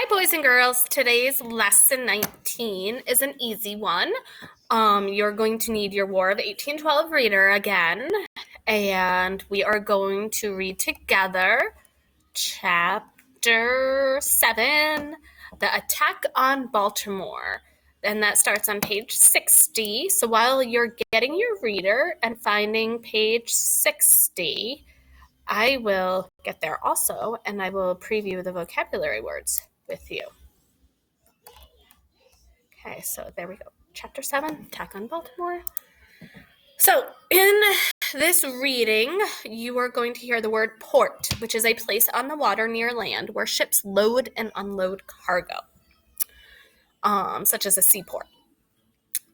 Hi, boys and girls. Today's lesson 19 is an easy one. You're going to need your War of 1812 reader again, and we are going to read together Chapter 7, The Attack on Baltimore. And that starts on page 60. So while you're getting your reader and finding page 60, I will get there also, and I will preview the vocabulary words with you. Okay, so there we go. Chapter 7, Attack on Baltimore. So in this reading, you are going to hear the word port, which is a place on the water near land where ships load and unload cargo, such as a seaport.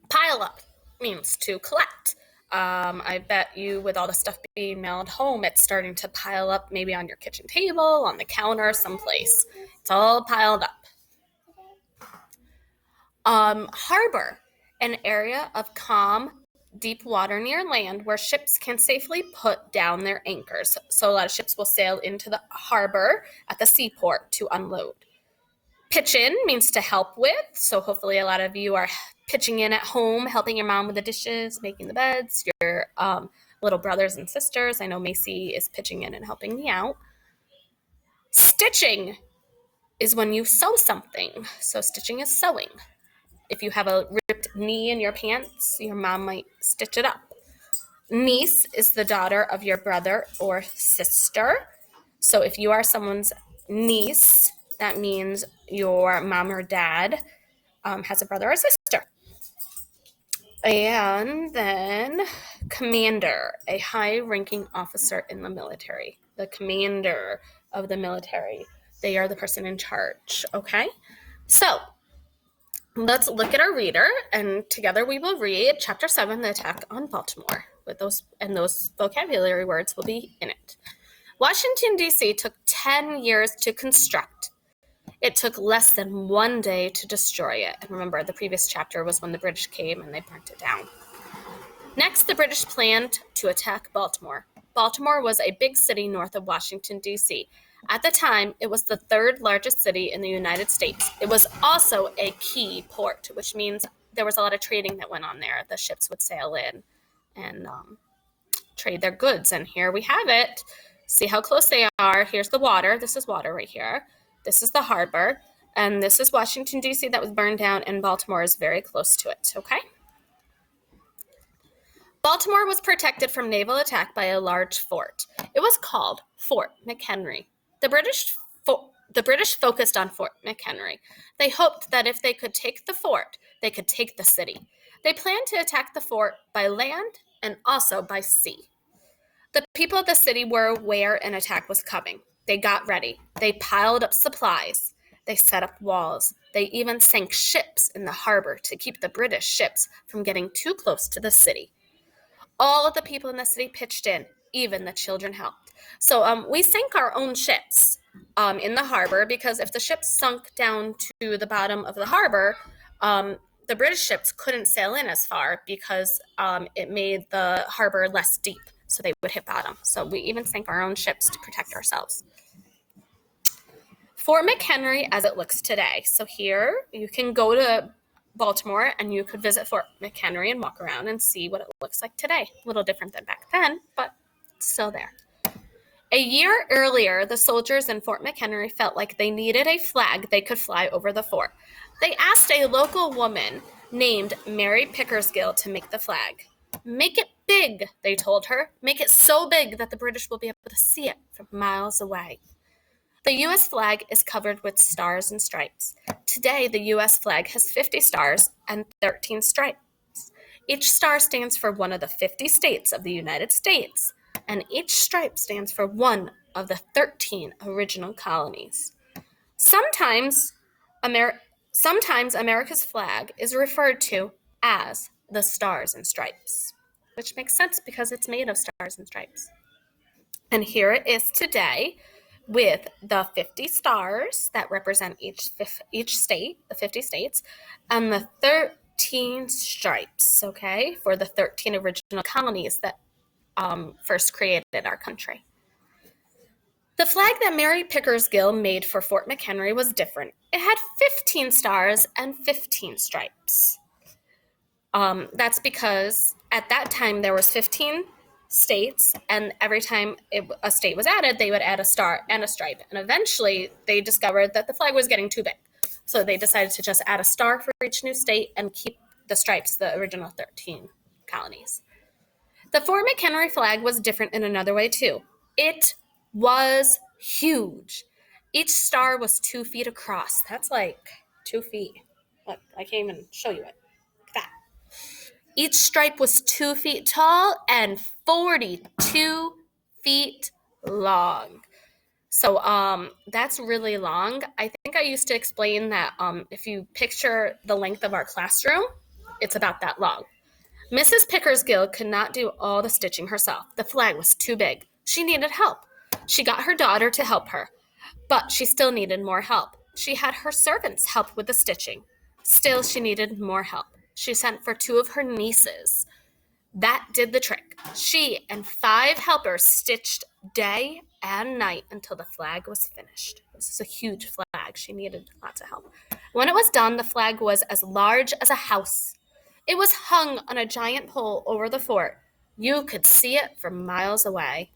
Pile up means to collect. I bet you with all the stuff being mailed home, it's starting to pile up maybe on your kitchen table, on the counter, someplace. It's all piled up. Harbor, an area of calm, deep water near land where ships can safely put down their anchors. So a lot of ships will sail into the harbor at the seaport to unload. Pitch in means to help with. So hopefully a lot of you are pitching in at home, helping your mom with the dishes, making the beds, your little brothers and sisters. I know Macy is pitching in and helping me out. Stitching is when you sew something. So stitching is sewing. If you have a ripped knee in your pants, your mom might stitch it up. Niece is the daughter of your brother or sister. So if you are someone's niece, that means your mom or dad has a brother or sister. And then commander, a high-ranking officer in the military. The commander of the military. They are the person in charge, okay? So let's look at our reader, and together we will read Chapter 7, The Attack on Baltimore. With those vocabulary words will be in it. Washington, D.C. took 10 years to construct. It took less than 1 day to destroy it. And remember, the previous chapter was when the British came and they burnt it down. Next, the British planned to attack Baltimore. Baltimore was a big city north of Washington, D.C. At the time, it was the third largest city in the United States. It was also a key port, which means there was a lot of trading that went on there. The ships would sail in and trade their goods. And here we have it. See how close they are. Here's the water. This is water right here. This is the harbor. And this is Washington, D.C. that was burned down, and Baltimore is very close to it, okay? Baltimore was protected from naval attack by a large fort. It was called Fort McHenry. The British focused on Fort McHenry. They hoped that if they could take the fort, they could take the city. They planned to attack the fort by land and also by sea. The people of the city were aware an attack was coming. They got ready. They piled up supplies. They set up walls. They even sank ships in the harbor to keep the British ships from getting too close to the city. All of the people in the city pitched in. Even the children helped. So we sank our own ships in the harbor because if the ships sunk down to the bottom of the harbor, the British ships couldn't sail in as far because it made the harbor less deep, so they would hit bottom. So we even sank our own ships to protect ourselves. Fort McHenry as it looks today. So here you can go to Baltimore and you could visit Fort McHenry and walk around and see what it looks like today. A little different than back then, but still there. A year earlier, the soldiers in Fort McHenry felt like they needed a flag they could fly over the fort. They asked a local woman named Mary Pickersgill to make the flag. Make it big, they told her. Make it so big that the British will be able to see it from miles away. The U.S. flag is covered with stars and stripes. Today, the U.S. flag has 50 stars and 13 stripes. Each star stands for one of the 50 states of the United States, and each stripe stands for one of the 13 original colonies. Sometimes America's flag is referred to as the Stars and Stripes, which makes sense because it's made of stars and stripes. And here it is today with the 50 stars that represent each state, the 50 states, and the 13 stripes, okay, for the 13 original colonies that first created our country. The flag that Mary Pickersgill made for Fort McHenry was different. It had 15 stars and 15 stripes. That's because at that time there was 15 states, and every time a state was added, they would add a star and a stripe. And eventually they discovered that the flag was getting too big. So they decided to just add a star for each new state and keep the stripes, the original 13 colonies. The Fort McHenry flag was different in another way too. It was huge. Each star was 2 feet across. That's like 2 feet. Look, I can't even show you it. That. Each stripe was 2 feet tall and 42 feet long. So that's really long. I think I used to explain that if you picture the length of our classroom, it's about that long. Mrs. Pickersgill could not do all the stitching herself. The flag was too big. She needed help. She got her daughter to help her, but she still needed more help. She had her servants help with the stitching. Still, she needed more help. She sent for 2 of her nieces. That did the trick. She and 5 helpers stitched day and night until the flag was finished. This is a huge flag. She needed lots of help. When it was done, the flag was as large as a house. It was hung on a giant pole over the fort. You could see it from miles away.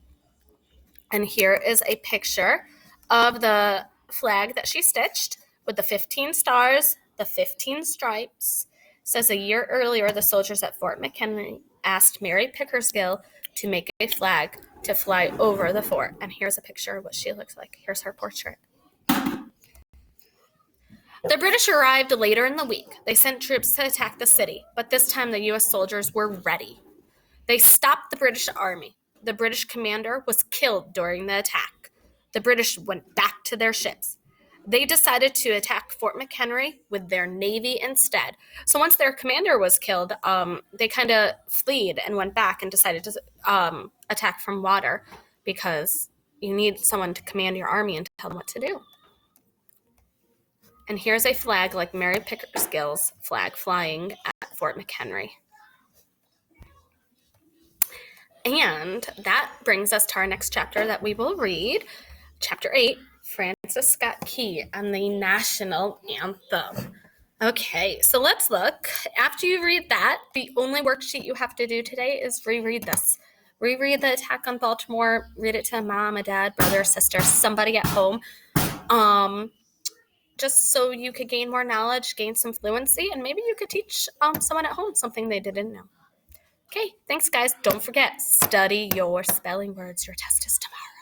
And here is a picture of the flag that she stitched with the 15 stars, the 15 stripes. It says a year earlier, the soldiers at Fort McHenry asked Mary Pickersgill to make a flag to fly over the fort. And here's a picture of what she looks like. Here's her portrait. The British arrived later in the week. They sent troops to attack the city, but this time the U.S. soldiers were ready. They stopped the British army. The British commander was killed during the attack. The British went back to their ships. They decided to attack Fort McHenry with their navy instead. So once their commander was killed, they kind of fled and went back and decided to attack from water, because you need someone to command your army and tell them what to do. And here's a flag like Mary Pickersgill's flag flying at Fort McHenry. And that brings us to our next chapter that we will read, Chapter 8, Francis Scott Key and the National Anthem. Okay, so let's look. After you read that, the only worksheet you have to do today is reread this. Reread the attack on Baltimore, read it to a mom, a dad, brother, sister, somebody at home. Just so you could gain more knowledge, gain some fluency, and maybe you could teach someone at home something they didn't know. Okay, thanks, guys. Don't forget, study your spelling words. Your test is tomorrow.